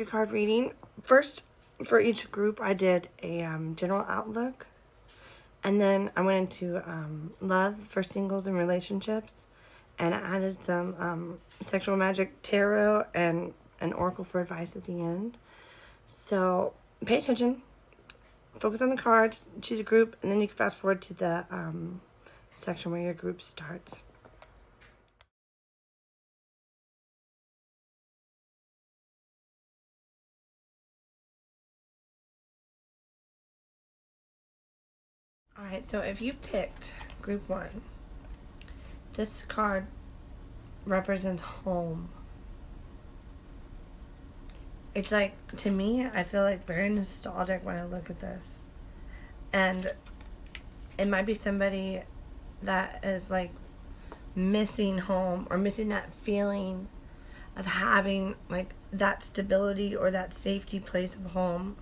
card reading. First, for each group, I did a general outlook. And then I went into love for singles and relationships. And I added some sexual magic tarot and an oracle for advice at the end. So pay attention. Focus on the cards. Choose a group. And then you can fast forward to the section where your group starts. Alright, so if you picked group 1, this card represents home. It's like, to me, I feel like very nostalgic when I look at this. And it might be somebody that is like missing home or missing that feeling of having like that stability or that safety place of home,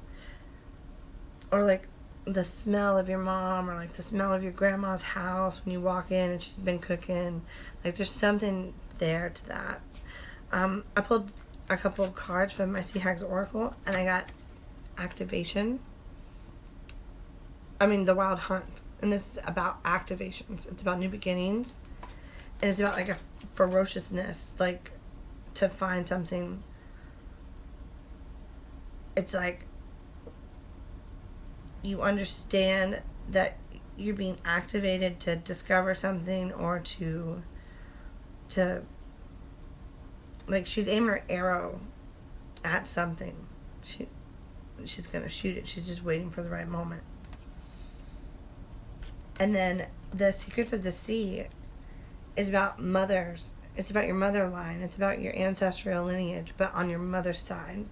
or like the smell of your mom, or like the smell of your grandma's house when you walk in and she's been cooking. Like there's something there to that. I pulled a couple of cards from my Sea Hags Oracle and I got activation. The Wild Hunt. And this is about activations. It's about new beginnings. And it's about like a ferociousness, like to find something. It's like you understand that you're being activated to discover something, or to like she's aiming her arrow at something. She's gonna shoot it. She's just waiting for the right moment. And then the Secrets of the Sea is about mothers. It's about your mother line. It's about your ancestral lineage, but on your mother's side.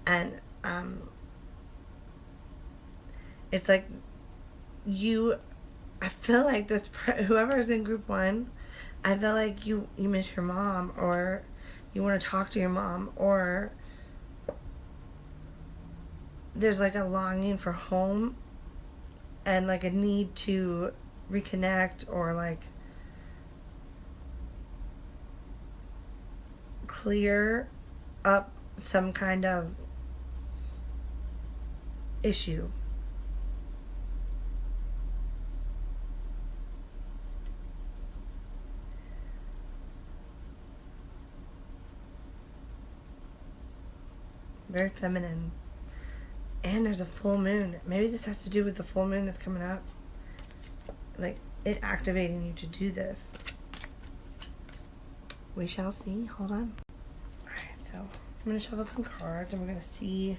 And it's like I feel like this, whoever is in group 1, I feel like you miss your mom, or you want to talk to your mom, or there's like a longing for home and like a need to reconnect, or like clear up some kind of issue. Very feminine. And there's a full moon. Maybe this has to do with the full moon that's coming up. Like, it activating you to do this. We shall see. Hold on. Alright, so I'm going to shuffle some cards and we're going to see.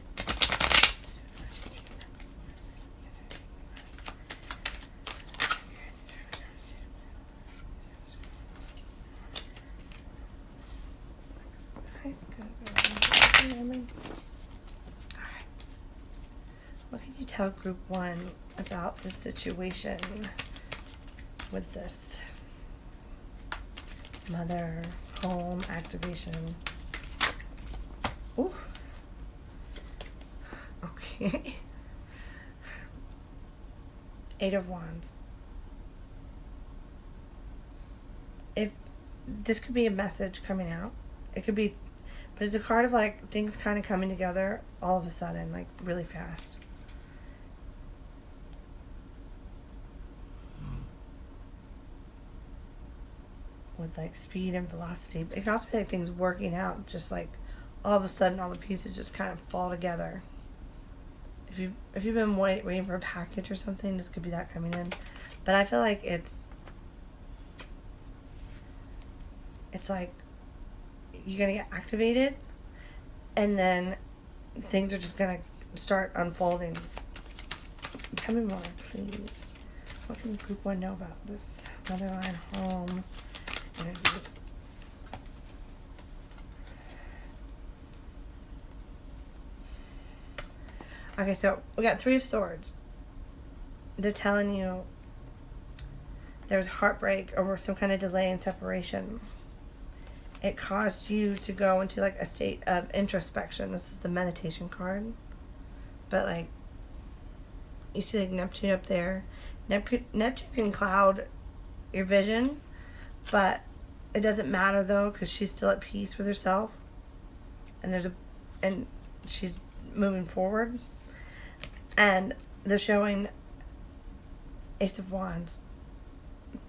What can you tell group 1 about the situation with this mother home activation? Ooh. Okay. 8 of Wands. If this could be a message coming out, it could be, but it's a card of like things kind of coming together all of a sudden, like really fast. With like speed and velocity. It can also be like things working out, just like all of a sudden all the pieces just kind of fall together. If you've been waiting for a package or something, this could be that coming in. But I feel like it's like you're gonna get activated, and then things are just gonna start unfolding. Tell me more, please. What can group 1 know about this motherline home energy? Okay, so we got 3 of Swords. They're telling you there was heartbreak over some kind of delay in separation. It caused you to go into like a state of introspection. This is the meditation card. But like, you see like Neptune up there. Neptune can cloud your vision, but it doesn't matter though, because she's still at peace with herself. And she's moving forward. And they're showing Ace of Wands.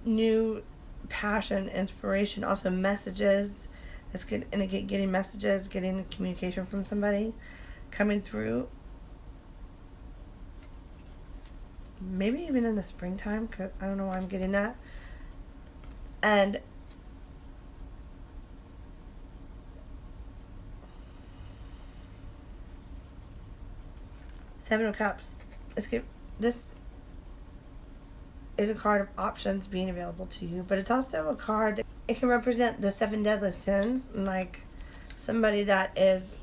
New passion, inspiration, also messages. It's good, and again, getting messages, getting communication from somebody coming through. Maybe even in the springtime, because I don't know why I'm getting that. And Seven of Cups. This is a card of options being available to you, but it's also a card that it can represent the 7 deadly sins, like somebody that is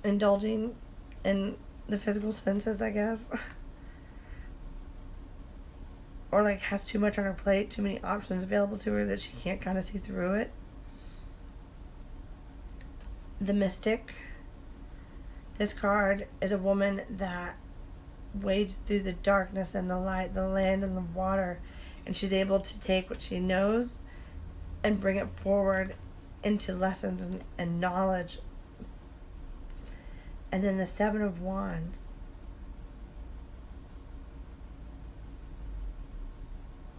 indulging in the physical senses, I guess, or like has too much on her plate, too many options available to her that she can't kind of see through it. The Mystic. This card is a woman that wades through the darkness and the light, the land and the water, and she's able to take what she knows and bring it forward into lessons and knowledge. And then the Seven of Wands.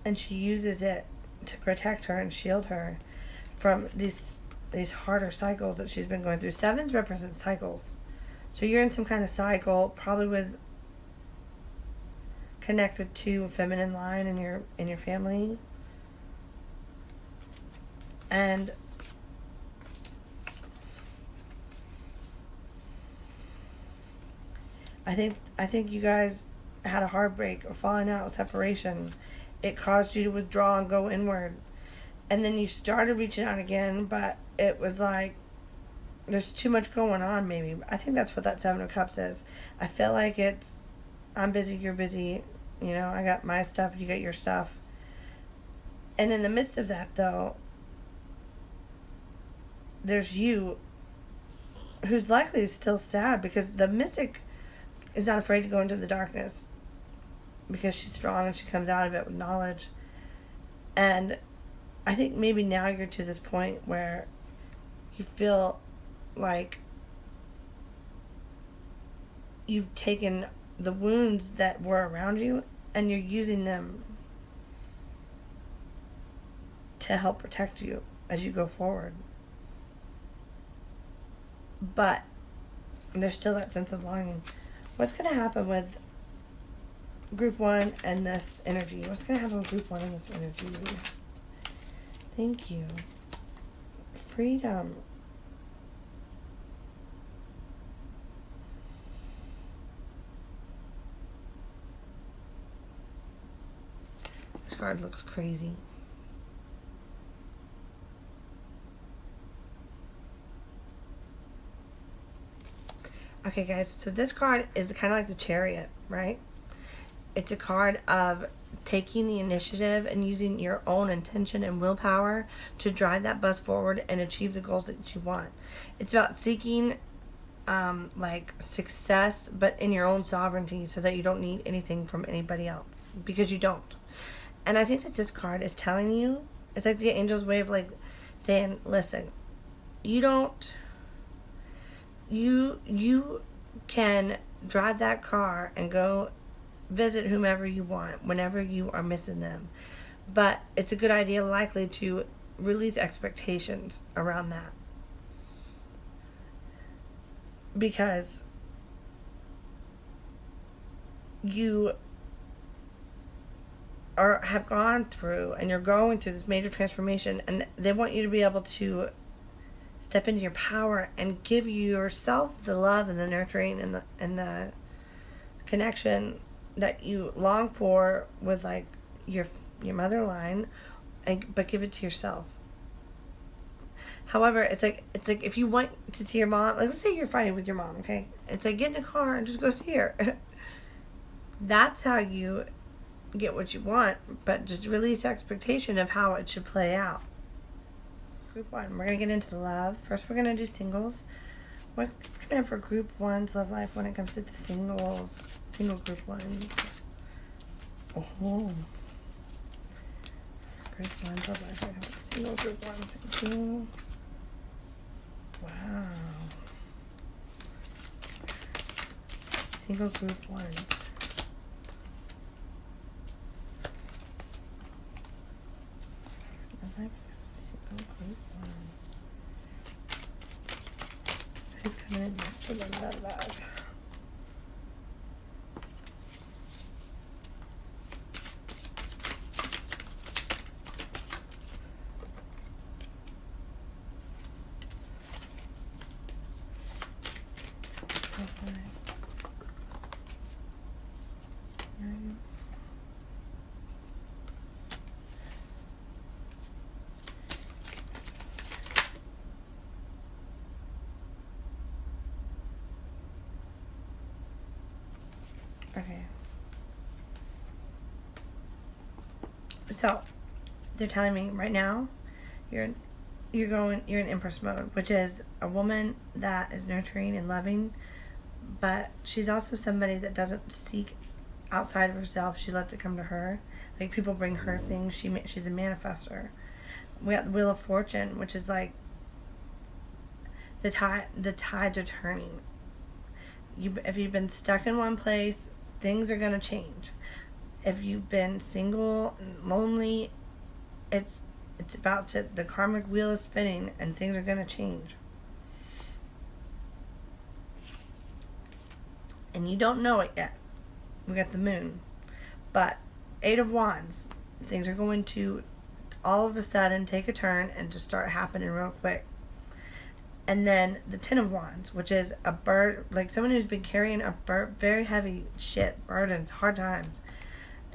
And she uses it to protect her and shield her from these harder cycles that she's been going through. Sevens represent cycles. So you're in some kind of cycle, probably with connected to a feminine line in your family. And I think you guys had a heartbreak, a falling out, separation. It caused you to withdraw and go inward. And then you started reaching out again, but it was like there's too much going on, maybe. I think that's what that Seven of Cups is. I feel like it's, I'm busy, you're busy. You know, I got my stuff, you got your stuff. And in the midst of that, though, there's you who's likely still sad, because the Mystic is not afraid to go into the darkness because she's strong and she comes out of it with knowledge. And I think maybe now you're to this point where you feel like you've taken the wounds that were around you and you're using them to help protect you as you go forward. But there's still that sense of longing. What's going to happen with Group 1 and this energy? What's going to happen with Group 1 and this energy? Thank you. Freedom. This card looks crazy. Okay, guys, so this card is kind of like the Chariot, right? It's a card of taking the initiative and using your own intention and willpower to drive that bus forward and achieve the goals that you want. It's about seeking like success, but in your own sovereignty, so that you don't need anything from anybody else, because you don't. And I think that this card is telling you, it's like the angel's way of like saying, listen, you can drive that car and go visit whomever you want whenever you are missing them. But it's a good idea likely to release expectations around that. Because you have gone through and you're going through this major transformation, and they want you to be able to step into your power and give yourself the love and the nurturing and the connection that you long for with like your mother line, but give it to yourself. However, it's like if you want to see your mom, like let's say you're fighting with your mom, okay? It's like get in the car and just go see her. That's how you get what you want, but just release expectation of how it should play out. Group 1, we're going to get into the love. First, we're going to do singles. What's coming up for Group 1's love life when it comes to the singles? Single Group 1s. Oh. Group 1's love life when it comes to single Group 1s. Wow. Single group ones. Single group ones. Who's coming in next with another bag? Okay. So, they're telling me right now, you're in Empress mode, which is a woman that is nurturing and loving, but she's also somebody that doesn't seek outside of herself. She lets it come to her. Like, people bring her things. She's a manifester. We got the Wheel of Fortune, which is like the tides are turning. If you've been stuck in one place, things are gonna change. If you've been single and lonely, it's about to, the karmic wheel is spinning and things are gonna change. And you don't know it yet. We got the Moon. But 8 of Wands, things are going to all of a sudden take a turn and just start happening real quick. And then the 10 of Wands, which is a bird, like someone who's been carrying a very heavy shit, burdens, hard times.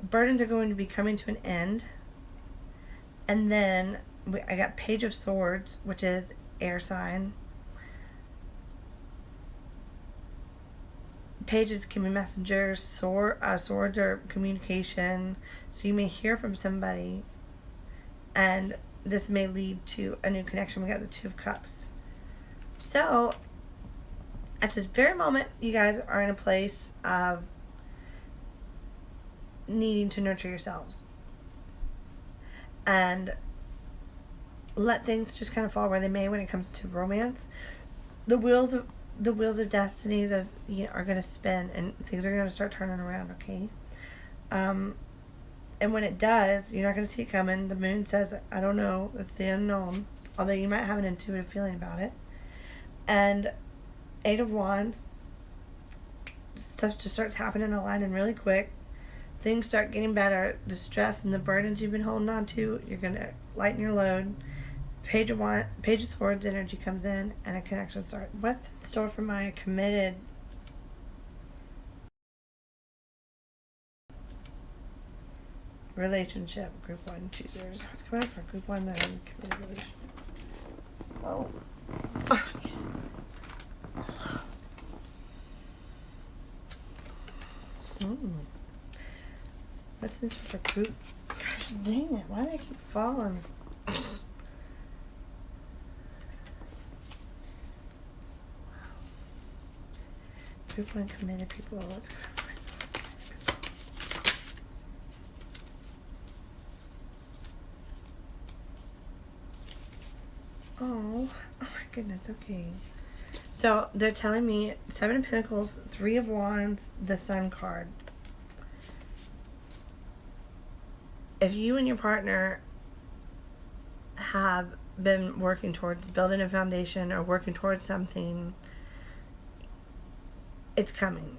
Burdens are going to be coming to an end. And then I got Page of Swords, which is air sign. Pages can be messengers. Swords are communication. So you may hear from somebody, and this may lead to a new connection. We got the Two of Cups. So, at this very moment, you guys are in a place of needing to nurture yourselves. And let things just kind of fall where they may when it comes to romance. The wheels of destiny that are going to spin, and things are going to start turning around, okay? And when it does, you're not going to see it coming. The Moon says, I don't know. It's the unknown. Although you might have an intuitive feeling about it. And 8 of Wands, stuff just starts happening, aligning really quick. Things start getting better. The stress and the burdens you've been holding on to, you're going to lighten your load. Page of Swords energy comes in, and a connection starts. What's in store for my committed relationship? Group 1 choosers. What's coming up for Group 1 that I'm committed relationship? Oh. What's in store for Group? Gosh dang it! Why do I keep falling? Group 1 committed people. Let's go. Oh my goodness. Okay. So they're telling me 7 of Pentacles, 3 of Wands, the Sun card. If you and your partner have been working towards building a foundation or working towards something, it's coming.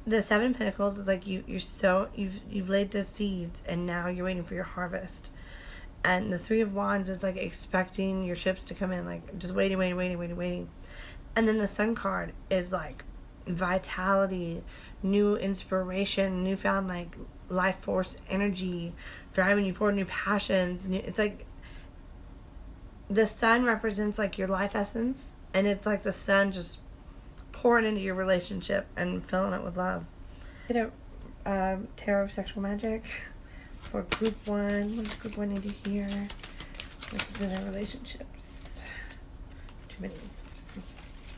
The 7 of Pentacles is like you've laid the seeds and now you're waiting for your harvest. And the 3 of Wands is like expecting your ships to come in, like just waiting. And then the Sun card is like vitality, new inspiration, newfound like life force energy, driving you forward, new passions. It's like the Sun represents like your life essence, and it's like the Sun just pouring into your relationship and filling it with love. Get a tarot of sexual magic for Group 1. What does Group 1 need to hear? What is in their relationships? Too many. Let's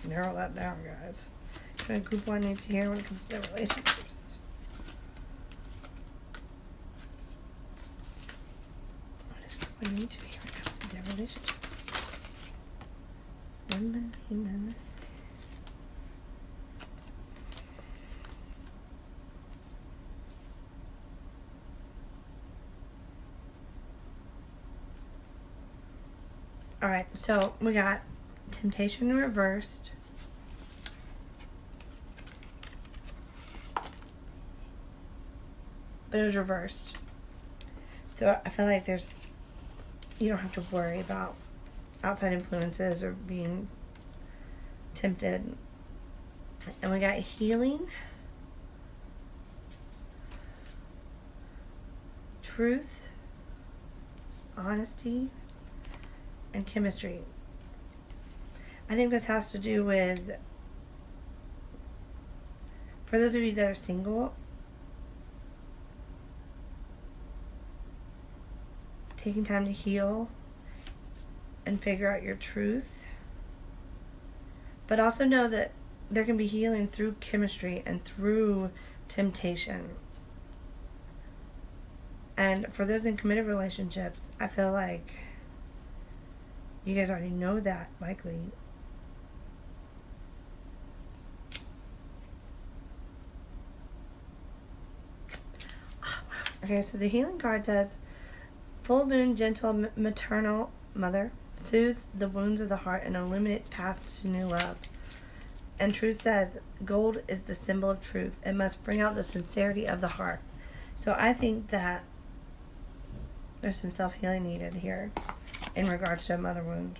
narrow that down, guys. What Group 1 needs to hear when it comes to their relationships? What does Group 1 need to hear when it comes to their relationships? One man, he man, this. Alright, so we got temptation reversed. But it was reversed. So I feel like you don't have to worry about outside influences or being tempted. And we got healing, truth, honesty, and chemistry. I think this has to do with, for those of you that are single, taking time to heal and figure out your truth. But also know that there can be healing through chemistry and through temptation. And for those in committed relationships, I feel like you guys already know that, likely. Okay, so the healing card says, full moon, gentle, maternal mother, soothes the wounds of the heart and illuminates paths to new love. And truth says, gold is the symbol of truth. It must bring out the sincerity of the heart. So I think that there's some self-healing needed here in regards to a mother wound.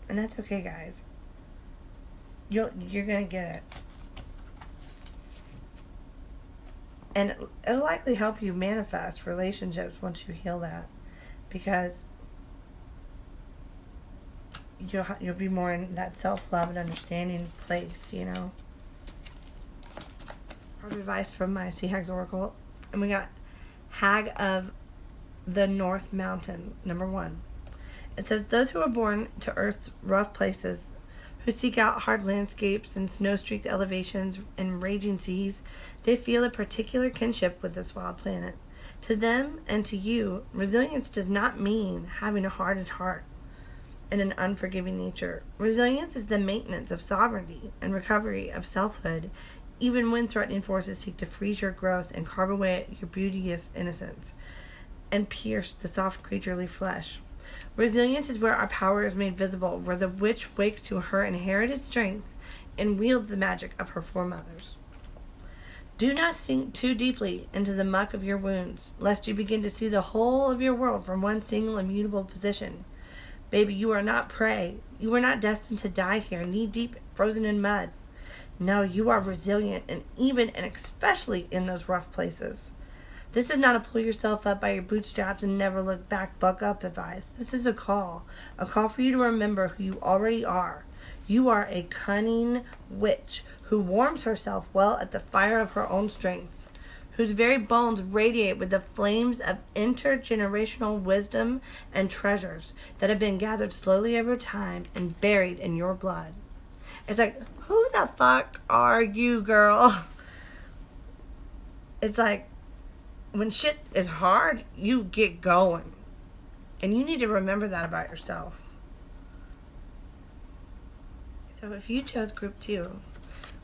And that's okay, guys. You're gonna get it. And it'll likely help you manifest relationships once you heal that, because you'll be more in that self-love and understanding place, you know. Advice from my Sea Hags Oracle. And we got Hag of the North Mountain, number 1. It says, those who are born to Earth's rough places, who seek out hard landscapes and snow-streaked elevations and raging seas, they feel a particular kinship with this wild planet. To them and to you, resilience does not mean having a hardened heart and an unforgiving nature. Resilience is the maintenance of sovereignty and recovery of selfhood, even when threatening forces seek to freeze your growth and carve away your beauteous innocence and pierce the soft creaturely flesh. Resilience is where our power is made visible, where the witch wakes to her inherited strength and wields the magic of her foremothers. Do not sink too deeply into the muck of your wounds, lest you begin to see the whole of your world from one single immutable position. Baby, you are not prey. You are not destined to die here, knee-deep, frozen in mud. No, you are resilient, and even and especially in those rough places. This is not a pull yourself up by your bootstraps and never look back, buck up advice. This is a call for you to remember who you already are. You are a cunning witch who warms herself well at the fire of her own strengths, whose very bones radiate with the flames of intergenerational wisdom and treasures that have been gathered slowly over time and buried in your blood. It's like, who the fuck are you, girl? It's like, when shit is hard, you get going. And you need to remember that about yourself. So if you chose group 2,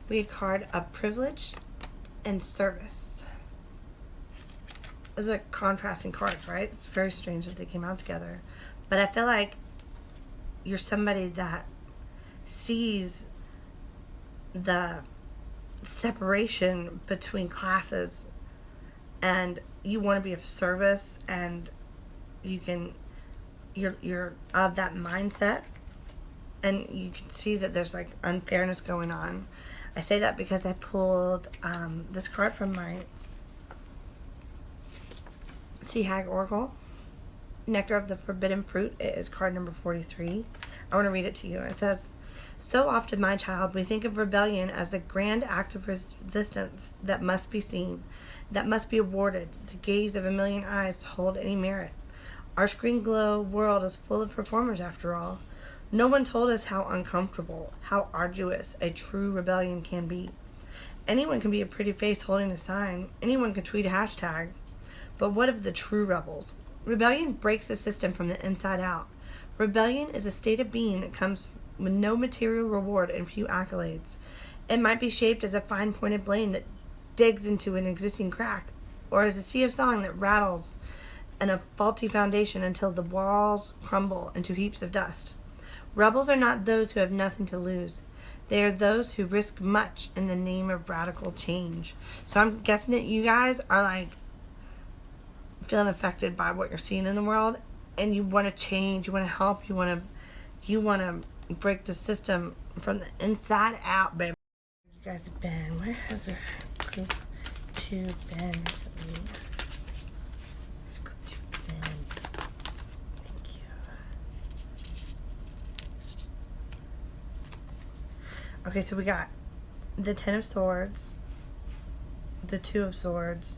we had card of privilege and service. Those are contrasting cards, right? It's very strange that they came out together. But I feel like you're somebody that sees the separation between classes, and you want to be of service, and you're of that mindset, and you can see that there's like unfairness going on. I say that because I pulled this card from my Sea Hag Oracle, Nectar of the Forbidden Fruit. It is card number 43. I want to read it to you. It says, so often, my child, we think of rebellion as a grand act of resistance that must be seen, that must be awarded, the gaze of a million eyes to hold any merit. Our screen glow world is full of performers, after all. No one told us how uncomfortable, how arduous a true rebellion can be. Anyone can be a pretty face holding a sign. Anyone can tweet a hashtag. But what of the true rebels? Rebellion breaks the system from the inside out. Rebellion is a state of being that comes with no material reward and few accolades. It might be shaped as a fine-pointed blade that digs into an existing crack, or as a sea of song that rattles and a faulty foundation until the walls crumble into heaps of dust. Rebels are not those who have nothing to lose. They are those who risk much in the name of radical change. So I'm guessing that you guys are like feeling affected by what you're seeing in the world, and you want to change, you want to help, you want to break the system from the inside out, baby. You guys have been, where has our group 2 been recently? Where's group 2 been? Thank you. Okay, so we got the 10 of Swords, the 2 of Swords,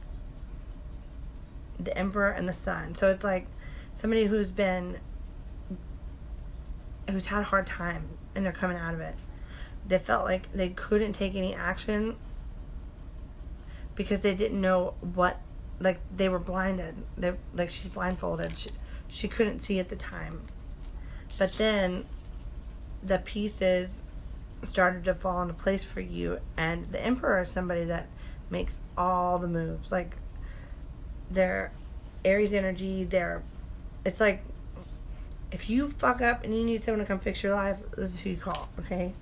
the Emperor, and the Sun. So it's like somebody who's had a hard time and they're coming out of it. They felt like they couldn't take any action because they didn't know what, like they were blinded. Like she's blindfolded. She couldn't see at the time. But then the pieces started to fall into place for you, and the Emperor is somebody that makes all the moves. Like they're Aries energy. It's like if you fuck up and you need someone to come fix your life, this is who you call, okay?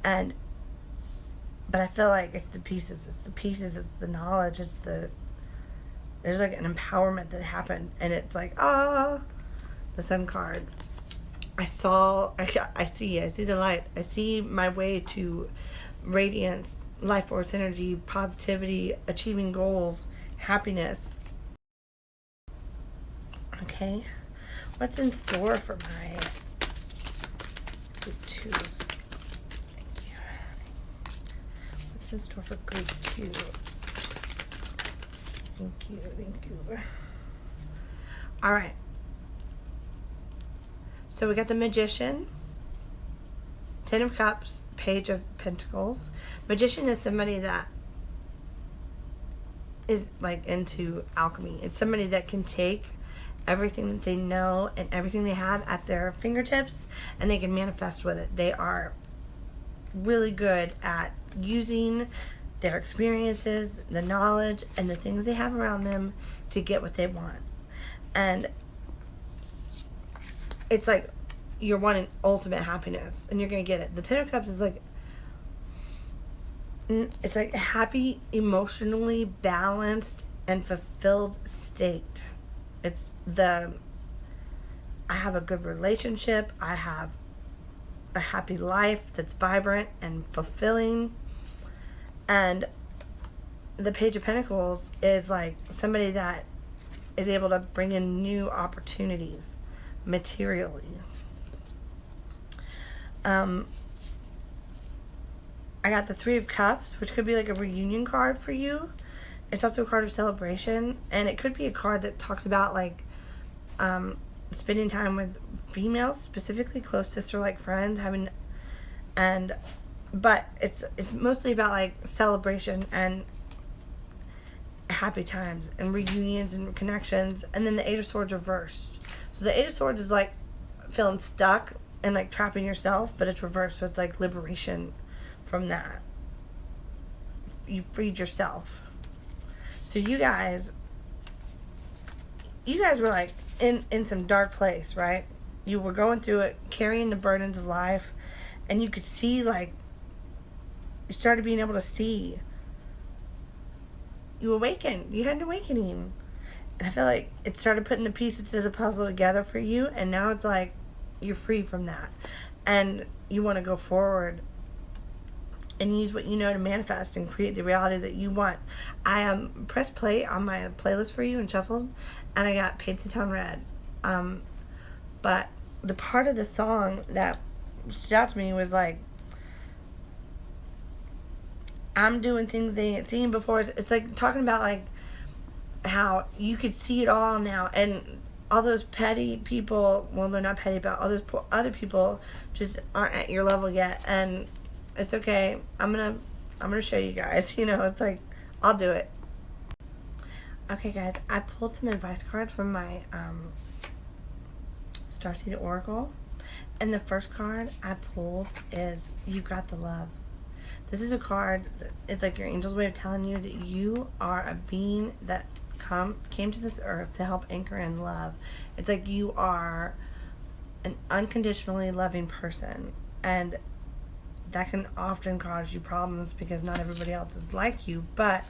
But I feel like it's the pieces. It's the knowledge. There's like an empowerment that happened, and it's like, the Sun card. I see the light. I see my way to radiance, life force energy, positivity, achieving goals, happiness. Okay, what's in store for my group 2s? Thank you. What's in store for group 2? Thank you. All right. So we got the Magician, 10 of Cups, Page of Pentacles. Magician is somebody that is like into alchemy. It's somebody that can take everything that they know and everything they have at their fingertips, and they can manifest with it. They are really good at using their experiences, the knowledge, and the things they have around them to get what they want. And it's like you're wanting ultimate happiness, and you're going to get it. The 10 of Cups is like, it's like a happy, emotionally balanced, and fulfilled state. I have a good relationship. I have a happy life that's vibrant and fulfilling. And the Page of Pentacles is like somebody that is able to bring in new opportunities materially. I got the 3 of Cups, which could be like a reunion card for you. It's also a card of celebration, and it could be a card that talks about like spending time with females, specifically close sister-like friends, but it's mostly about like celebration and happy times and reunions and connections. And then the 8 of Swords reversed. So the 8 of Swords is like feeling stuck and like trapping yourself, but it's reversed, so it's like liberation from that. You freed yourself. So you guys were like in some dark place, right? You were going through it, carrying the burdens of life, and you could see, like, you started being able to see. You awakened. You had an awakening. And I feel like it started putting the pieces of the puzzle together for you, and now it's like you're free from that. And you want to go forward and use what you know to manifest and create the reality that you want. I pressed play on my playlist for you and shuffled, and I got Paint the Town Red. But the part of the song that stood out to me was like, I'm doing things they ain't seen before. It's like talking about like how you could see it all now, and all those petty people, well, they're not petty, but all those other people just aren't at your level yet, and it's okay. I'm gonna show you guys. You know, it's like, I'll do it. Okay, guys, I pulled some advice cards from my Starseed Oracle, and the first card I pulled is You've Got the Love. This is a card. It's like your angel's way of telling you that you are a being that came to this earth to help anchor in love. It's like you are an unconditionally loving person, and that can often cause you problems because not everybody else is like you, but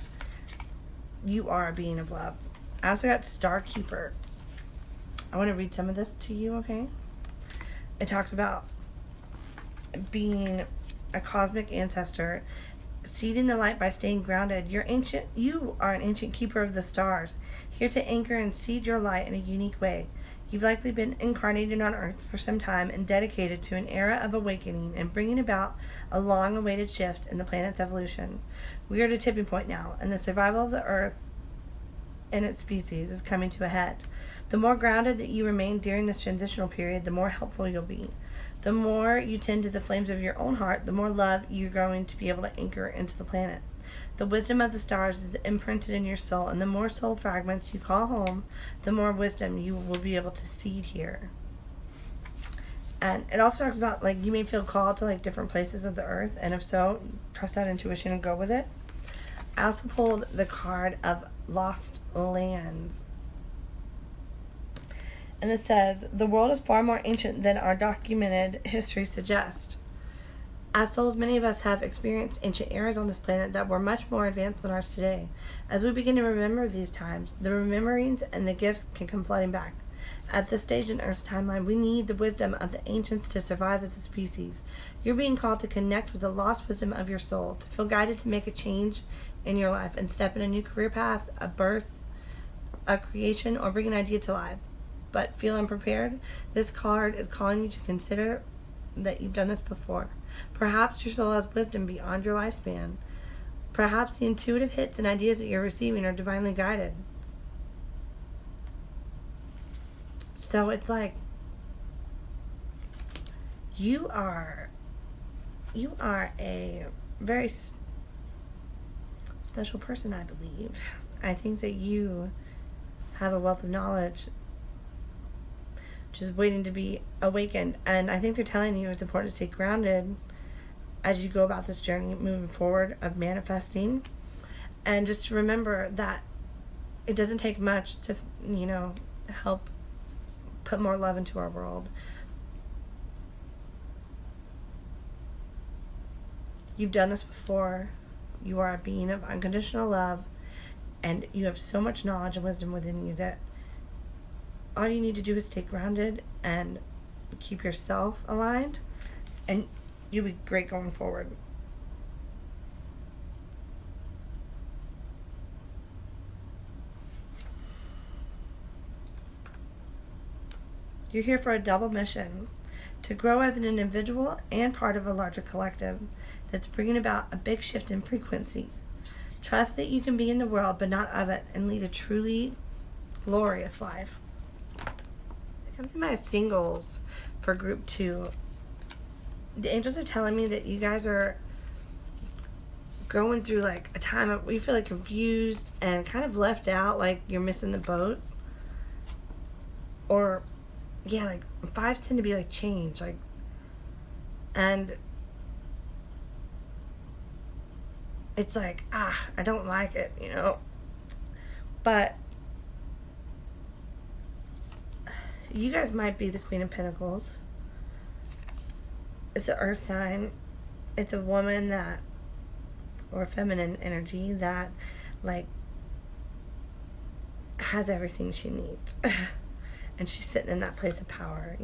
you are a being of love. I also got Star Keeper. I want to read some of this to you, okay? It talks about being a cosmic ancestor, seeding the light by staying grounded. You are an ancient keeper of the stars, here to anchor and seed your light in a unique way. You've likely been incarnated on Earth for some time and dedicated to an era of awakening and bringing about a long-awaited shift in the planet's evolution. We are at a tipping point now, and the survival of the Earth and its species is coming to a head. The more grounded that you remain during this transitional period, the more helpful you'll be. The more you tend to the flames of your own heart, the more love you're going to be able to anchor into the planet. The wisdom of the stars is imprinted in your soul, and the more soul fragments you call home, the more wisdom you will be able to seed here. And it also talks about, like, you may feel called to, like, different places of the earth, and if so, trust that intuition and go with it. I also pulled the card of Lost Lands. And it says, the world is far more ancient than our documented history suggests. As souls, many of us have experienced ancient eras on this planet that were much more advanced than ours today. As we begin to remember these times, the rememberings and the gifts can come flooding back. At this stage in Earth's timeline, we need the wisdom of the ancients to survive as a species. You're being called to connect with the lost wisdom of your soul, to feel guided to make a change in your life and step in a new career path, a birth, a creation, or bring an idea to life. But feel unprepared? This card is calling you to consider that you've done this before. Perhaps your soul has wisdom beyond your lifespan. Perhaps the intuitive hits and ideas that you're receiving are divinely guided. So it's like you are a very special person, I believe. I think that you have a wealth of knowledge just waiting to be awakened. And I think they're telling you it's important to stay grounded as you go about this journey moving forward of manifesting. And just to remember that it doesn't take much to, help put more love into our world. You've done this before. You are a being of unconditional love, and you have so much knowledge and wisdom within you that all you need to do is stay grounded and keep yourself aligned, and you'll be great going forward. You're here for a double mission, to grow as an individual and part of a larger collective that's bringing about a big shift in frequency. Trust that you can be in the world but not of it, and lead a truly glorious life. It comes in my singles for group 2. The angels are telling me that you guys are going through like a time of where you feel like confused and kind of left out, like you're missing the boat. Or yeah, like 5s tend to be like change, like, and it's like, I don't like it, but you guys might be the Queen of Pentacles. It's an earth sign. It's a woman that, or feminine energy that, like, has everything she needs. And she's sitting in that place of power,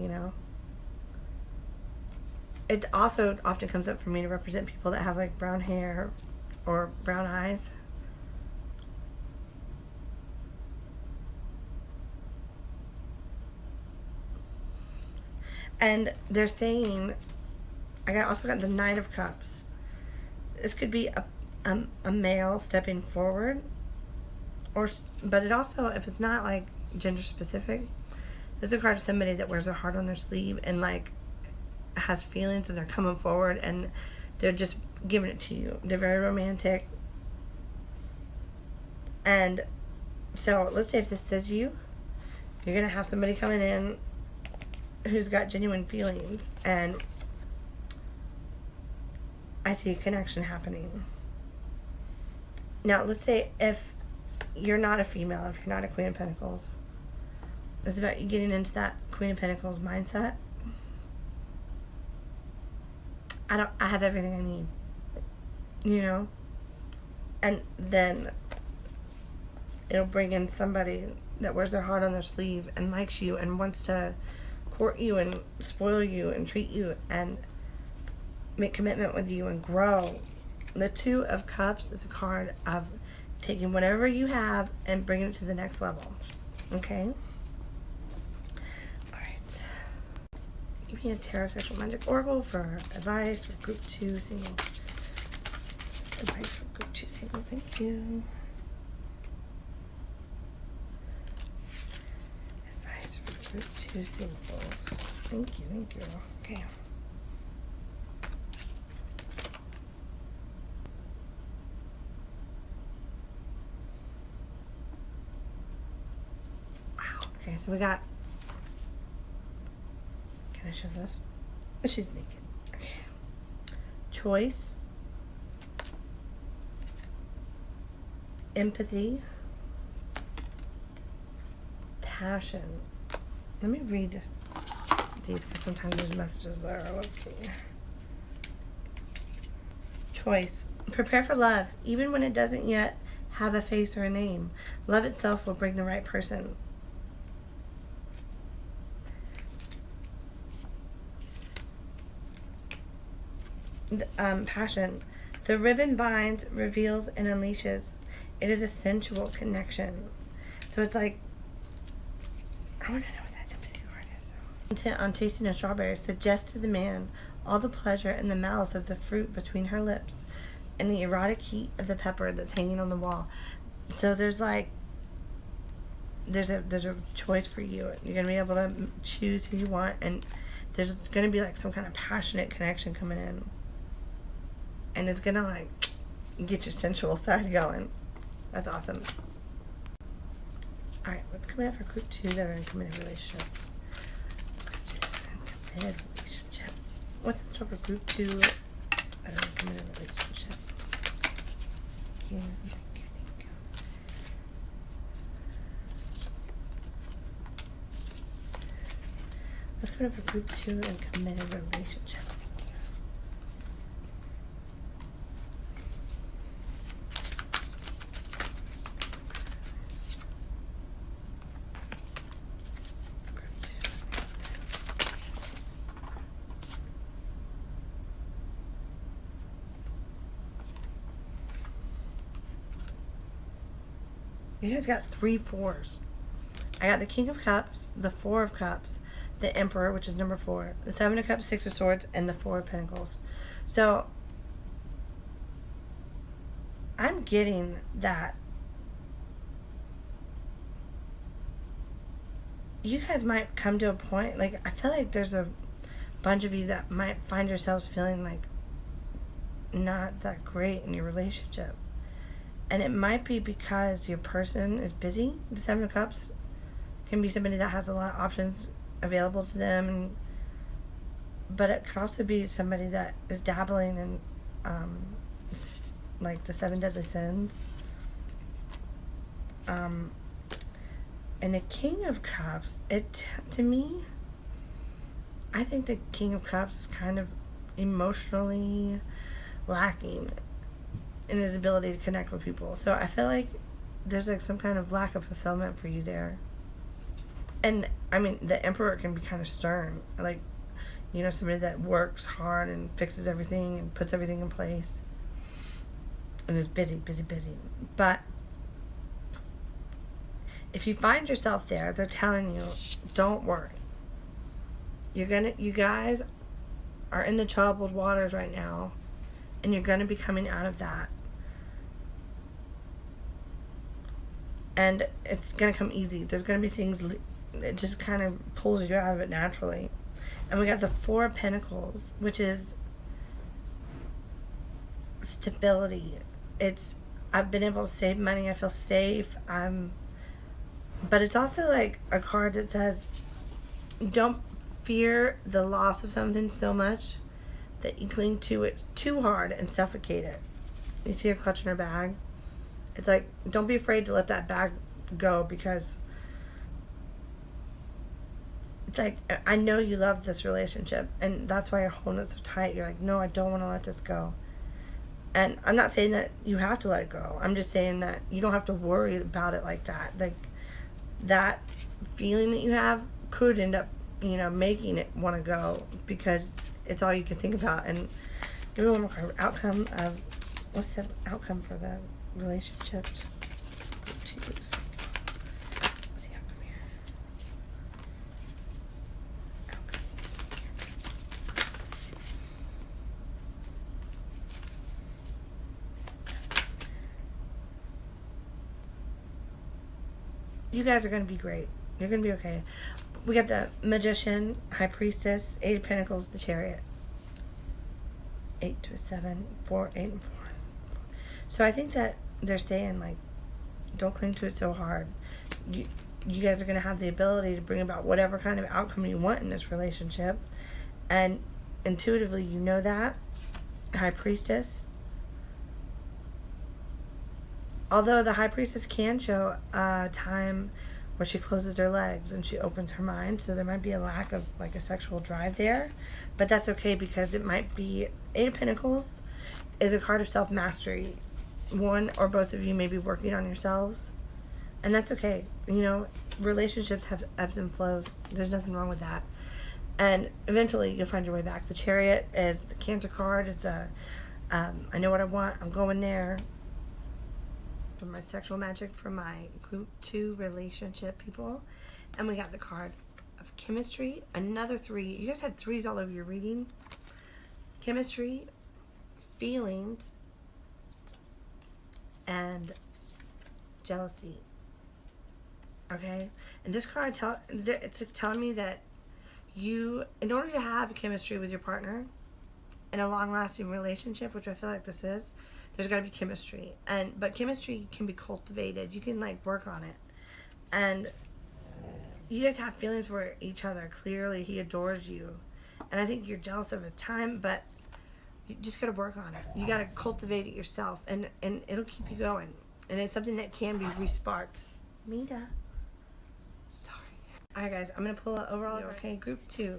It also often comes up for me to represent people that have, like, brown hair or brown eyes. And they're saying, I also got the Knight of Cups. This could be a male stepping forward, but it also, if it's not like gender specific, this is a card of somebody that wears their heart on their sleeve and like has feelings, and they're coming forward and they're just giving it to you. They're very romantic. And so let's say if this says you're gonna have somebody coming in who's got genuine feelings, and I see a connection happening. Now, let's say if you're not a female, if you're not a Queen of Pentacles, it's about you getting into that Queen of Pentacles mindset. I have everything I need, you know? And then it'll bring in somebody that wears their heart on their sleeve and likes you and wants to court you and spoil you and treat you and make commitment with you and grow. The Two of Cups is a card of taking whatever you have and bringing it to the next level. Okay? Alright. Give me a Tarot Sexual Magic Oracle for advice for Group 2 single. Advice for Group 2 single. Thank you. Advice for Group 2 singles. Thank you. Okay. Okay, so we got, can I show this? Oh, she's naked. Okay. Choice, empathy, passion. Let me read these because sometimes there's messages there. Let's see. Choice, prepare for love, even when it doesn't yet have a face or a name. Love itself will bring the right person. Passion. The ribbon binds, reveals, and unleashes. It is a sensual connection. So it's like, I want to know what that empathy card is. Intent on tasting a strawberry suggests to the man all the pleasure and the malice of the fruit between her lips and the erotic heat of the pepper that's hanging on the wall. So there's like, there's a choice for you. You're going to be able to choose who you want, and there's going to be like some kind of passionate connection coming in. And it's gonna like get your sensual side going. That's awesome. Alright, what's coming up for Group 2 that are in a committed relationship? Committed relationship. What's in store for Group 2 that are in a committed relationship? Thank you. What's coming up for Group 2 in a committed relationship? You guys got 3 4s. I got the King of Cups, the 4 of Cups, the Emperor, which is number 4, the 7 of Cups, 6 of Swords, and the 4 of Pentacles. So, I'm getting that you guys might come to a point, like, I feel like there's a bunch of you that might find yourselves feeling like not that great in your relationship. And it might be because your person is busy. The 7 of Cups can be somebody that has a lot of options available to them. But it could also be somebody that is dabbling in, like, the 7 deadly sins. And the King of Cups, to me, I think the King of Cups is kind of emotionally lacking in his ability to connect with people. So I feel like there's like some kind of lack of fulfillment for you there. And I mean, the Emperor can be kind of stern, like, you know, somebody that works hard and fixes everything and puts everything in place and is busy. But if you find yourself there, they're telling you, don't worry. You guys are in the troubled waters right now, and you're going to be coming out of that. And it's going to come easy. There's going to be things, it just kind of pulls you out of it naturally. And we got the 4 of Pentacles, which is stability. I've been able to save money. I feel safe. But it's also like a card that says, don't fear the loss of something so much that you cling to it too hard and suffocate it. You see her clutching her bag? It's like, don't be afraid to let that bag go, because it's like, I know you love this relationship, and that's why you're holding it so tight. You're like, no, I don't want to let this go. And I'm not saying that you have to let it go. I'm just saying that you don't have to worry about it like that. Like, that feeling that you have could end up, making it want to go, because it's all you can think about. And give me one more card. Outcome of, what's the outcome for the relationship? Jeez. What's the outcome here? Outcome. You guys are going to be great. You're going to be okay. We got the Magician, High Priestess, 8 of Pentacles, the Chariot. 8 to 7, 4, 8 and 4. So I think that they're saying, like, don't cling to it so hard. You guys are going to have the ability to bring about whatever kind of outcome you want in this relationship. And intuitively, you know that. High Priestess. Although the High Priestess can show a time where she closes her legs and she opens her mind, so there might be a lack of, like, a sexual drive there. But that's okay, because it might be 8 of Pentacles is a card of self-mastery. One or both of you may be working on yourselves, and that's okay. Relationships have ebbs and flows. There's nothing wrong with that. And eventually you'll find your way back. The Chariot is the Cancer card. It's I know what I want. I'm going there. For my sexual magic for my group 2 relationship people. And we got the card of chemistry. Another 3. You guys had 3s all over your reading. Chemistry, feelings, and jealousy. Okay? And this card it's telling me that you, in order to have chemistry with your partner in a long-lasting relationship, which I feel like this is, there's got to be chemistry. But chemistry can be cultivated. You can, like, work on it. And you guys have feelings for each other. Clearly, he adores you. And I think you're jealous of his time, but you just got to work on it. You got to cultivate it yourself, and it'll keep you going. And it's something that can be re-sparked. Mita. Sorry. All right, guys. I'm going to pull it overall. Okay, group 2.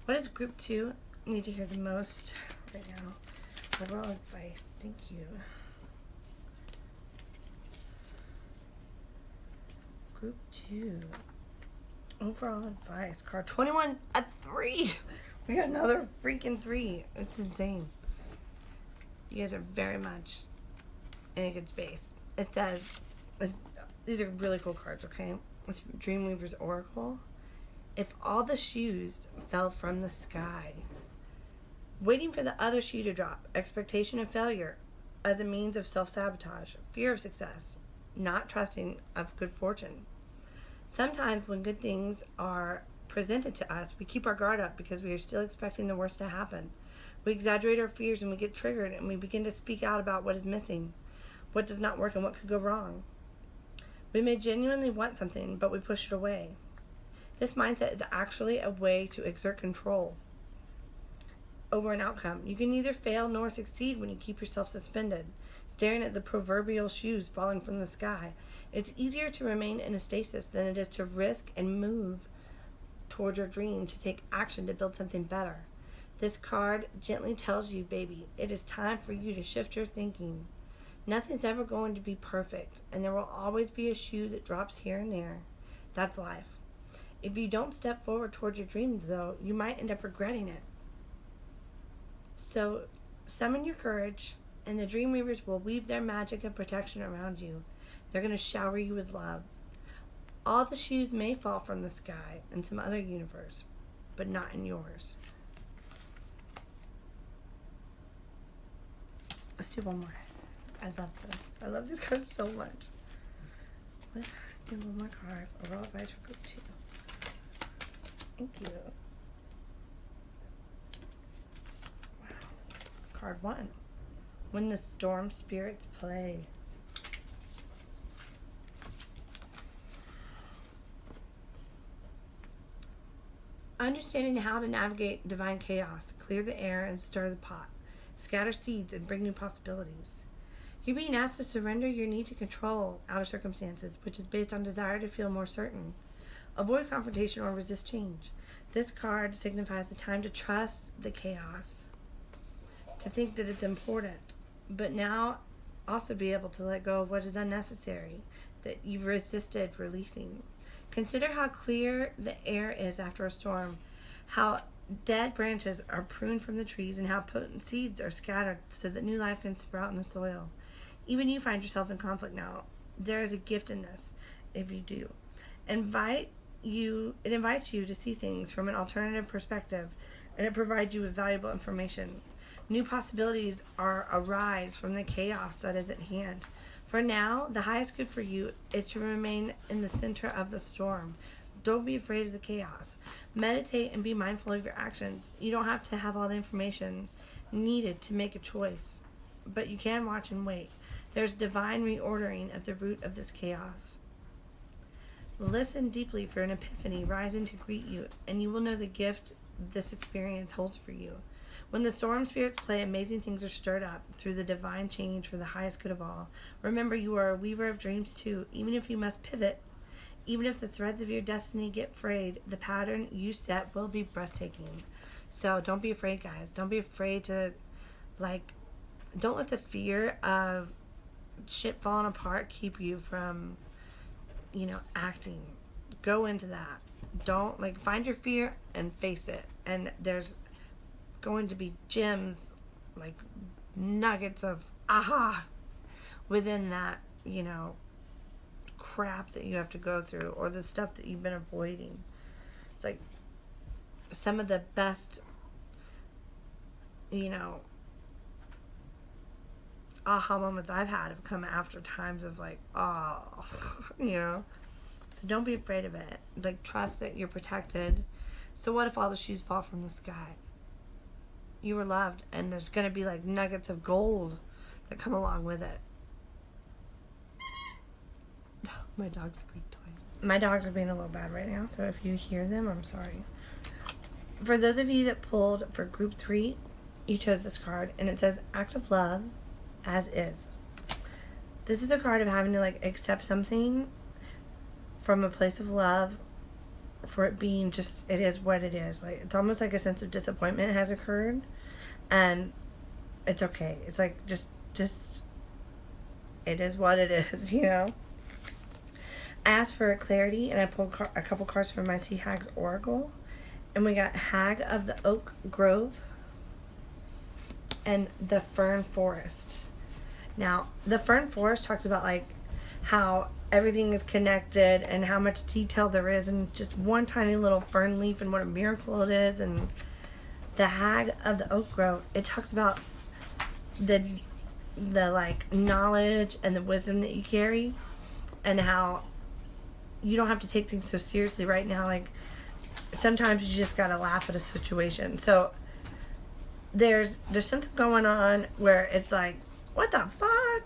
What does group 2 need to hear the most right now? Overall advice. Thank you. Group 2. Overall advice. Card 21. A 3. We got another freaking 3. It's insane. You guys are very much in a good space. It says, these are really cool cards, okay? It's Dreamweaver's Oracle. If all the shoes fell from the sky, waiting for the other shoe to drop, expectation of failure as a means of self-sabotage, fear of success, not trusting of good fortune. Sometimes when good things are presented to us, we keep our guard up because we are still expecting the worst to happen. We exaggerate our fears and we get triggered, and we begin to speak out about what is missing, what does not work, and what could go wrong. We may genuinely want something, but we push it away. This mindset is actually a way to exert control over an outcome. You can neither fail nor succeed when you keep yourself suspended, staring at the proverbial shoes falling from the sky. It's easier to remain in a stasis than it is to risk and move toward your dream, to take action to build something better. This card gently tells you, baby, it is time for you to shift your thinking. Nothing's ever going to be perfect, and there will always be a shoe that drops here and there. That's life. If you don't step forward towards your dreams, though, you might end up regretting it. So, summon your courage, and the Dreamweavers will weave their magic and protection around you. They're going to shower you with love. All the shoes may fall from the sky in some other universe, but not in yours. Let's do one more. I love this. I love these cards so much. Do one more card. Overall advice for group 2. Thank you. Wow. Card 1. When the storm spirits play. Understanding how to navigate divine chaos, clear the air and stir the pot, scatter seeds and bring new possibilities. You're being asked to surrender your need to control outer circumstances, which is based on desire to feel more certain. Avoid confrontation or resist change. This card signifies the time to trust the chaos, to think that it's important, but now also be able to let go of what is unnecessary, that you've resisted releasing. Consider how clear the air is after a storm, how dead branches are pruned from the trees, and how potent seeds are scattered so that new life can sprout in the soil. Even you find yourself in conflict now. There is a gift in this if you do. It invites you to see things from an alternative perspective, and it provides you with valuable information. New possibilities arise from the chaos that is at hand. For now, the highest good for you is to remain in the center of the storm. Don't be afraid of the chaos. Meditate and be mindful of your actions. You don't have to have all the information needed to make a choice, but you can watch and wait. There's divine reordering at the root of this chaos. Listen deeply for an epiphany rising to greet you, and you will know the gift this experience holds for you. When the storm spirits play, amazing things are stirred up through the divine change for the highest good of all. Remember, you are a weaver of dreams too. Even if you must pivot, even if the threads of your destiny get frayed, the pattern you set will be breathtaking. So don't be afraid, guys. Don't be afraid to, don't let the fear of shit falling apart keep you from, acting. Go into that. Don't, find your fear and face it. And there's going to be gems, nuggets of aha within that, crap that you have to go through, or the stuff that you've been avoiding. It's like some of the best, aha moments I've had have come after times of so don't be afraid of it. Trust that you're protected. So what if all the shoes fall from the sky? You were loved, and there's going to be nuggets of gold that come along with it. My dog squeaked twice. My dogs are being a little bad right now, so if you hear them, I'm sorry. For those of you that pulled for group 3, you chose this card, and it says act of love as is. This is a card of having to accept something from a place of love, for it being just, it is what it is. It's almost like a sense of disappointment has occurred, and it's okay. It's just it is what it is, I asked for clarity, and I pulled a couple cards from my Sea Hag's Oracle, and we got Hag of the Oak Grove and the Fern Forest. Now, the Fern Forest talks about how everything is connected and how much detail there is in just one tiny little fern leaf, and what a miracle it is. And the Hag of the Oak Grove, it talks about the knowledge and the wisdom that you carry, and how you don't have to take things so seriously right now. Sometimes you just gotta laugh at a situation. So there's something going on where it's what the fuck?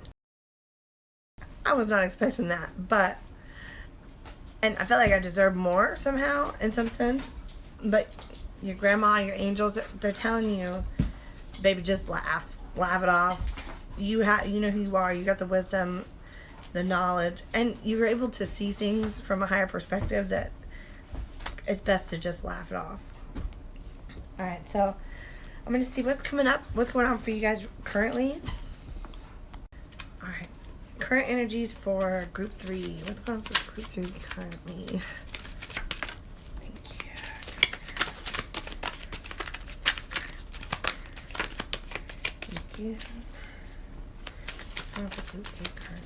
I was not expecting that, and I felt like I deserved more somehow, in some sense. But your grandma, your angels, they're telling you, baby, just laugh it off. You know who you are. You got the wisdom, the knowledge, and you were able to see things from a higher perspective that it's best to just laugh it off. All right, so I'm going to see what's coming up, what's going on for you guys currently. All right, current energies for group 3. What's going on for group 3 currently? Thank you. What's going on for group 3 currently?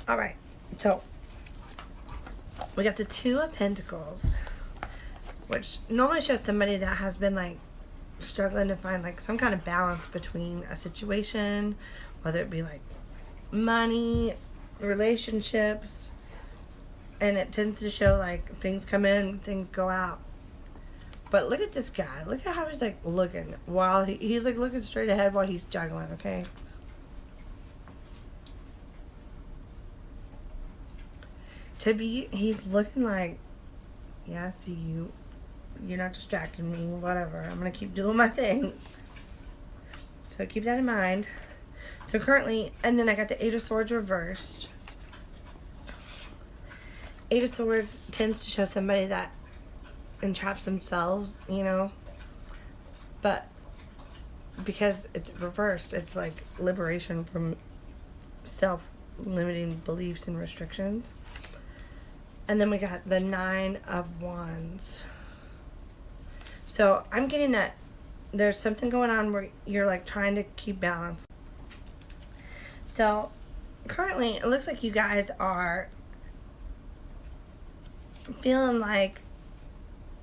All right, so we got the 2 of Pentacles, which normally shows somebody that has been struggling to find some kind of balance between a situation, whether it be money, relationships, and it tends to show things come in, things go out. But look at this guy. Look at how he's looking while he's looking straight ahead while he's juggling, okay? he's looking like, yeah, I see you. You're not distracting me. Whatever. I'm going to keep doing my thing. So keep that in mind. So currently, and then I got the Eight of Swords reversed. Eight of Swords tends to show somebody that entraps themselves, you know. But because it's reversed, it's like liberation from self-limiting beliefs and restrictions. And then we got the Nine of Wands. So I'm getting that there's something going on where you're like trying to keep balance. So currently it looks like you guys are feeling like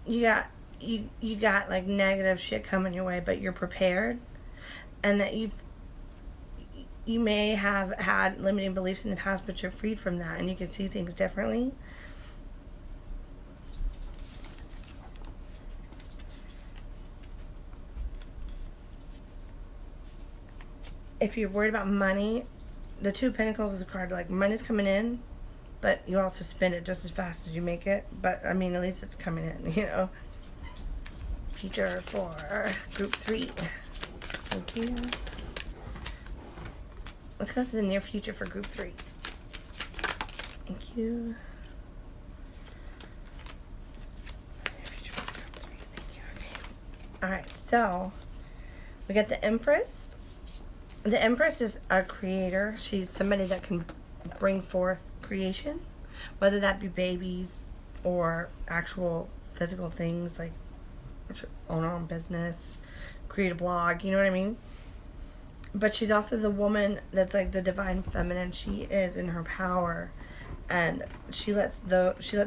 you got like negative shit coming your way, but you're prepared, and that you may have had limiting beliefs in the past, but you're freed from that and you can see things differently. If you're worried about money, the Two of Pentacles is a card like money's coming in, but you also spend it just as fast as you make it. But I mean, at least it's coming in, you know. Future for group 3. Thank you. Let's go to the near future for group 3. Thank you. Alright, so we got the Empress. The Empress is a creator. She's somebody that can bring forth creation, whether that be babies or actual physical things like own her own business, create a blog, you know what I mean? But she's also the woman that's like the divine feminine. She is in her power, and she lets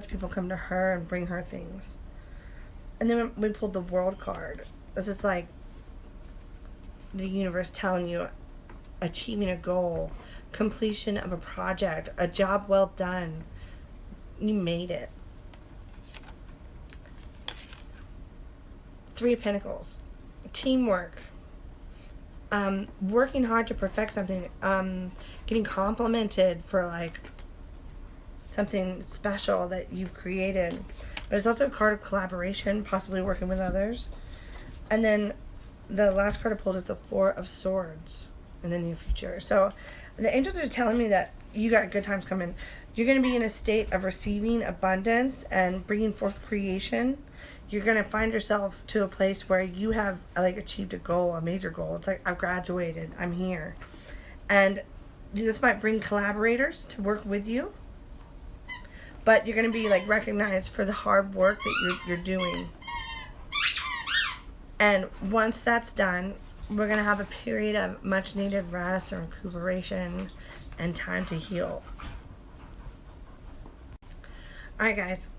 people come to her and bring her things. And then we pulled the World card. This is like the universe telling you achieving a goal, completion of a project, a job well done. You made it. Three of Pentacles, teamwork, working hard to perfect something, getting complimented for like something special that you've created. But it's also a card of collaboration, possibly working with others. And then the last card I pulled is the Four of Swords in the near future. So the angels are telling me that you got good times coming. You're going to be in a state of receiving abundance and bringing forth creation. You're going to find yourself to a place where you have like achieved a goal, a major goal. It's like, I've graduated, I'm here. And this might bring collaborators to work with you, but you're going to be like recognized for the hard work that you're doing. And once that's done, we're going to have a period of much needed rest or recuperation and time to heal. Alright guys,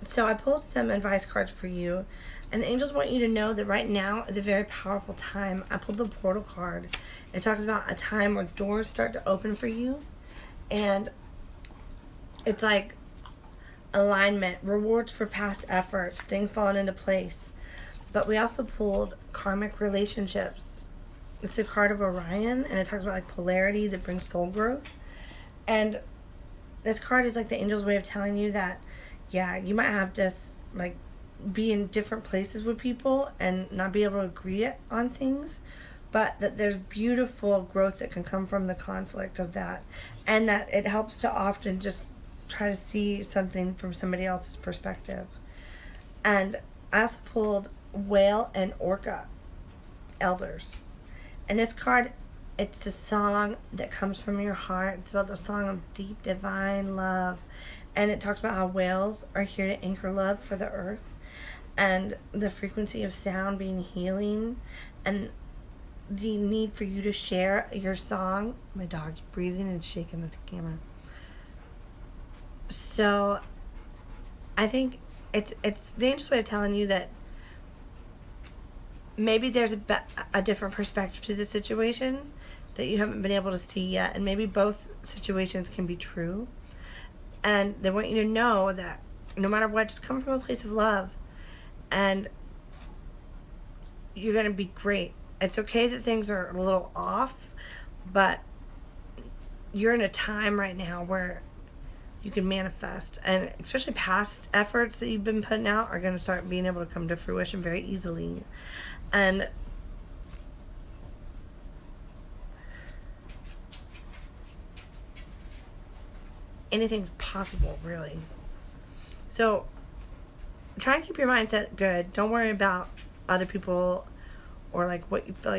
so I pulled some advice cards for you, and the angels want you to know that right now is a very powerful time. I pulled the Portal card. It talks about a time where doors start to open for you, and it's like alignment, rewards for past efforts, things falling into place. But we also pulled karmic relationships. It's a card of Orion, and it talks about like polarity that brings soul growth. And this card is like the angel's way of telling you that, yeah, you might have to like be in different places with people and not be able to agree on things, but that there's beautiful growth that can come from the conflict of that, and that it helps to often just try to see something from somebody else's perspective. And I also pulled Whale and Orca Elders. And this card, it's a song that comes from your heart. It's about the song of deep divine love. And it talks about how whales are here to anchor love for the earth, and the frequency of sound being healing, and the need for you to share your song. My dog's breathing and shaking the camera. So I think it's the angel's way of telling you that maybe there's a different perspective to the situation that you haven't been able to see yet, and maybe both situations can be true. And they want you to know that no matter what, just come from a place of love, and you're going to be great. It's okay that things are a little off, but you're in a time right now where you can manifest. And especially past efforts that you've been putting out are going to start being able to come to fruition very easily. And anything's possible, really. So try and keep your mindset good. Don't worry about other people or like what you feel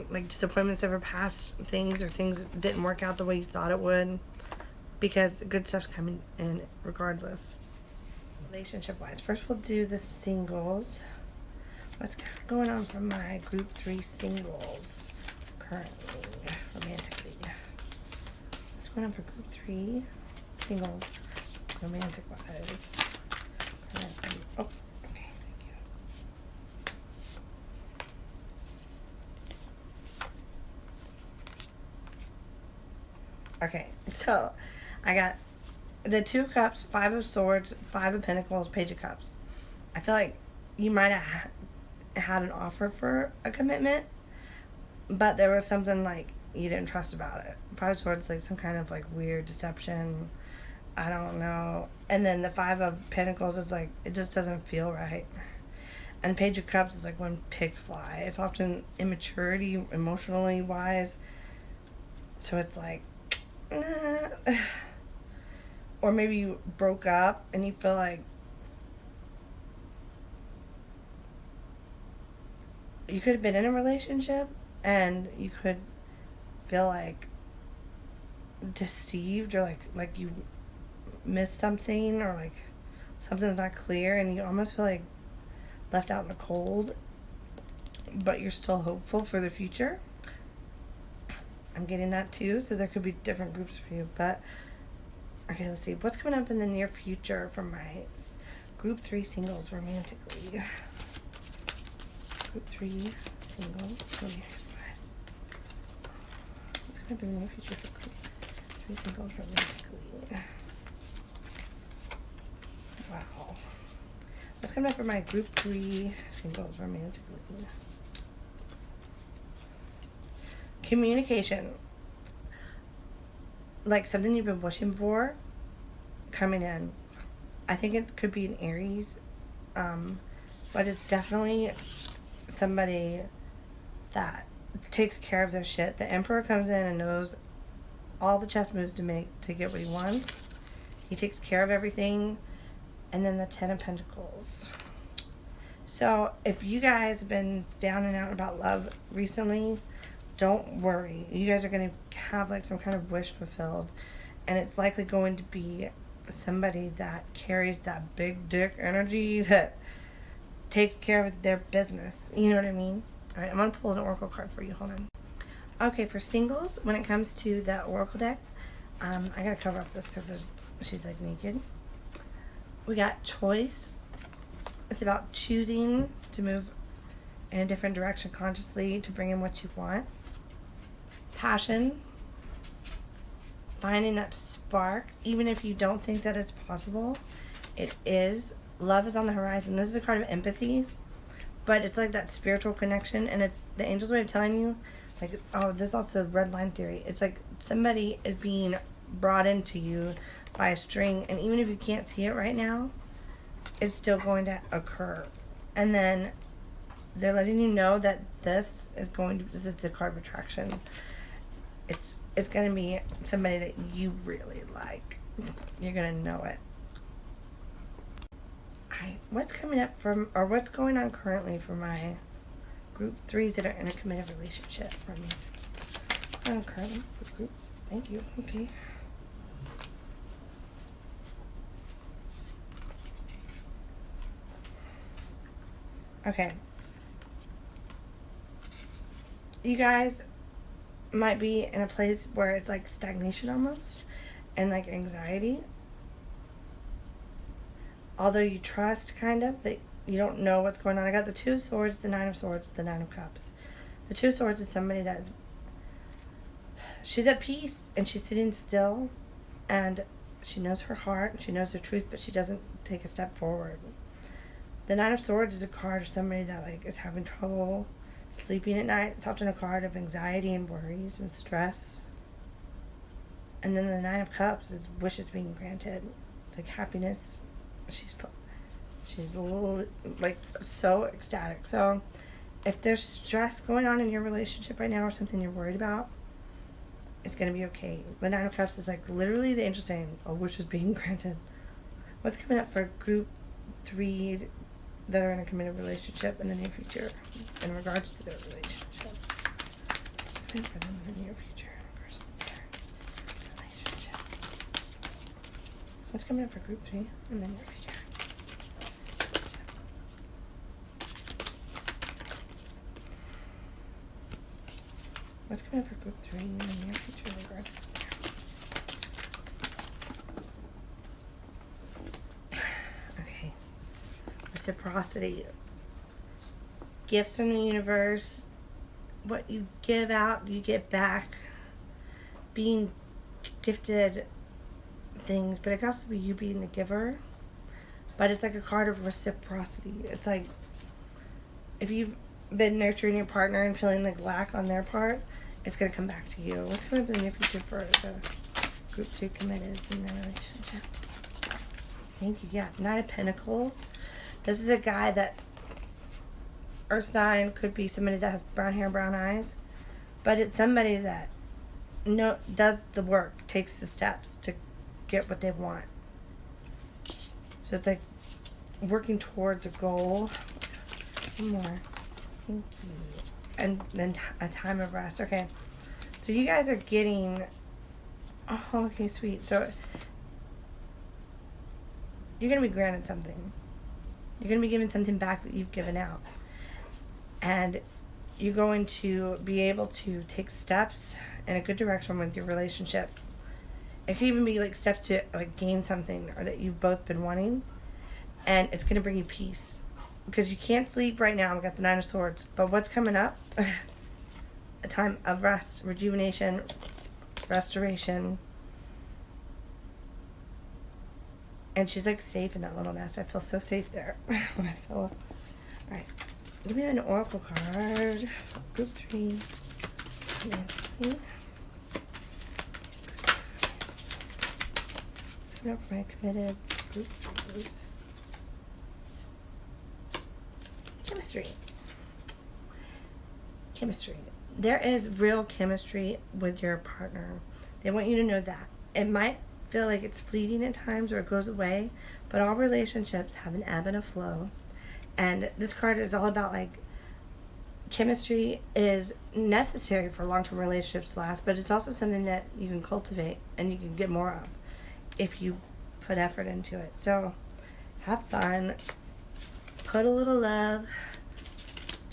like disappointments over past things or things that didn't work out the way you thought it would, because good stuff's coming in regardless. Relationship wise, first we'll do the singles. What's going on for my group 3 singles currently, romantically? What's going on for group 3 singles, romantic wise? Oh, okay, thank you. Okay, so I got the 2 of Cups, 5 of Swords, 5 of Pentacles, Page of Cups. I feel like you might have had an offer for a commitment, but there was something like you didn't trust about it. 5 of Swords, like some kind of like weird deception. I don't know. And then the 5 of Pentacles is like, it just doesn't feel right. And Page of Cups is like when pigs fly. It's often immaturity, emotionally wise. So it's like, nah. Or maybe you broke up and you feel like you could have been in a relationship and you could feel like deceived, or like you missed something, or like something's not clear and you almost feel like left out in the cold, but you're still hopeful for the future. I'm getting that too, so there could be different groups for you. But okay, let's see what's coming up in the near future for my group 3 singles romantically. Group 3 singles romantic wise. What's coming up in the near future for group 3 singles romantically? Wow. What's coming up for my group 3 singles romantically? Communication. Like something you've been wishing for coming in. I think it could be an Aries, but it's definitely somebody that takes care of their shit. The Emperor comes in and knows all the chess moves to make to get what he wants. He takes care of everything. And then the 10 of Pentacles. So if you guys have been down and out about love recently, don't worry. You guys are going to have like some kind of wish fulfilled. And it's likely going to be somebody that carries that big dick energy, that takes care of their business. You know what I mean? Alright, I'm going to pull an oracle card for you. Hold on. Okay, for singles, when it comes to the oracle deck, I got to cover up this because she's like naked. We got choice. It's about choosing to move in a different direction consciously to bring in what you want. Passion. Finding that spark, even if you don't think that it's possible, it is. Love is on the horizon. This is a card of empathy, but it's like that spiritual connection, and it's the angel's way of telling you, like, oh, there's also red line theory. It's like somebody is being brought into you by a string, and even if you can't see it right now, it's still going to occur. And then they're letting you know that this is the card of attraction. It's going to be somebody that you really like. You're going to know it. Alright, what's coming up or what's going on currently for my group 3s that are in a committed relationship for me? Currently for group. Thank you. Okay. Okay. You guys might be in a place where it's like stagnation almost, and like anxiety. Although you trust, kind of, that you don't know what's going on. I got the 2 of Swords, the 9 of Swords, the 9 of Cups. The 2 of Swords is somebody she's at peace and she's sitting still, and she knows her heart and she knows her truth, but she doesn't take a step forward. The 9 of Swords is a card of somebody that like is having trouble sleeping at night. It's often a card of anxiety and worries and stress. And then the Nine of Cups is wishes being granted. It's like happiness. She's a little, like, so ecstatic. So if there's stress going on in your relationship right now or something you're worried about, it's going to be okay. The Nine of Cups is like literally the angel saying, a wish is being granted. What's coming up for group 3 that are in a committed relationship in the near future in regards to their relationship? What's coming for them in the near future in regards to their relationship? What's coming up for group 3 in the near future? What's coming up for group 3 in the near future in regards to their... Okay. Reciprocity. Gifts from the universe. What you give out, you get back. Being gifted things, but it can also be you being the giver. But it's like a card of reciprocity. It's like if you've been nurturing your partner and feeling like lack on their part, it's going to come back to you. What's coming up in the near future for the group 2 committed in their relationship? Thank you. Yeah, Knight of Pentacles. This is a guy that, or sign, could be somebody that has brown hair, brown eyes, but it's somebody that does the work, takes the steps to get what they want. So it's like working towards a goal. One more. Thank you. And then a time of rest. Okay. So you guys are getting... Oh, okay, sweet. So you're going to be granted something. You're going to be given something back that you've given out. And you're going to be able to take steps in a good direction with your relationship. It could even be like steps to like gain something or that you've both been wanting. And it's going to bring you peace. Because you can't sleep right now. We've got the Nine of Swords. But what's coming up? A time of rest, rejuvenation, restoration. And she's like safe in that little nest. I feel so safe there. When I feel... Alright. Give me an oracle card. Group 3. What's coming up for my committed group 3s? Chemistry. There is real chemistry with your partner. They want you to know that. It might feel like it's fleeting at times or it goes away, but all relationships have an ebb and a flow. And this card is all about like chemistry is necessary for long-term relationships to last, but it's also something that you can cultivate and you can get more of if you put effort into it. So have fun. Put a little love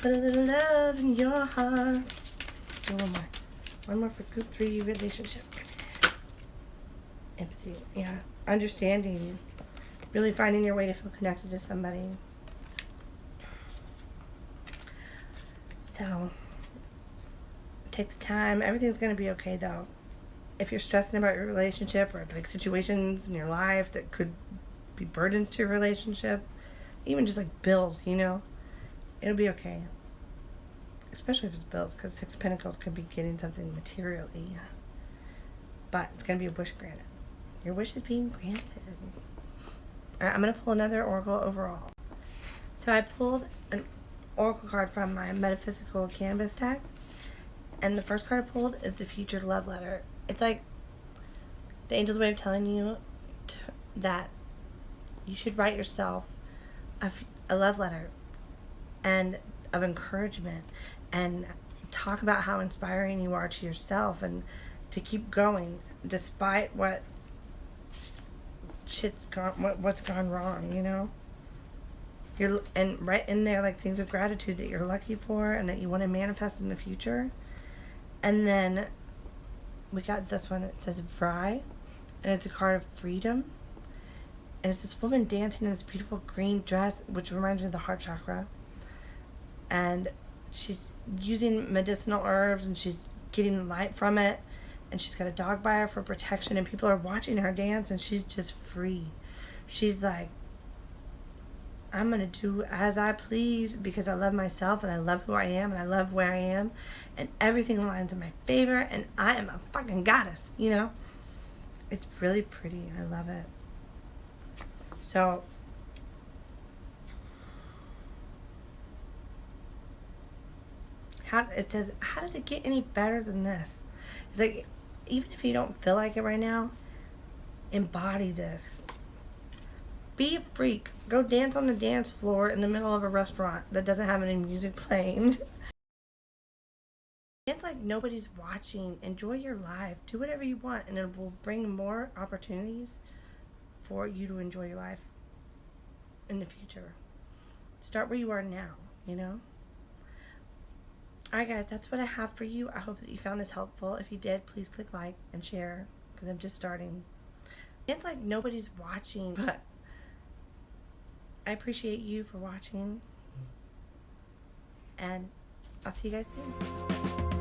in your heart. One more for group 3 relationship. Empathy, yeah. Understanding. Really finding your way to feel connected to somebody. So, take the time. Everything's going to be okay though. If you're stressing about your relationship or like situations in your life that could be burdens to your relationship, even just like bills, it'll be okay. Especially if it's bills, because 6 of Pentacles could be getting something materially. But it's going to be a wish granted. Your wish is being granted. Alright, I'm going to pull another oracle overall. So I pulled an oracle card from my metaphysical canvas deck. And the first card I pulled is the future love letter. It's like the angel's way of telling you that you should write yourself a love letter and of encouragement and talk about how inspiring you are to yourself and to keep going despite what's gone wrong, and right in there like things of gratitude that you're lucky for and that you want to manifest in the future. And then we got this one. It says Vry, and it's a card of freedom. And it's this woman dancing in this beautiful green dress, which reminds me of the heart chakra. And she's using medicinal herbs, and she's getting light from it. And she's got a dog by her for protection, and people are watching her dance, and she's just free. She's like, I'm going to do as I please because I love myself, and I love who I am, and I love where I am. And everything aligns in my favor, and I am a fucking goddess, It's really pretty. I love it. So, it says, how does it get any better than this? It's like, even if you don't feel like it right now, embody this. Be a freak. Go dance on the dance floor in the middle of a restaurant that doesn't have any music playing. It's like nobody's watching. Enjoy your life. Do whatever you want, and it will bring more opportunities for you to enjoy your life in the future. Start where you are now, you know? Alright guys, that's what I have for you. I hope that you found this helpful. If you did, please click like and share, because I'm just starting. It's like nobody's watching, but I appreciate you for watching, and I'll see you guys soon.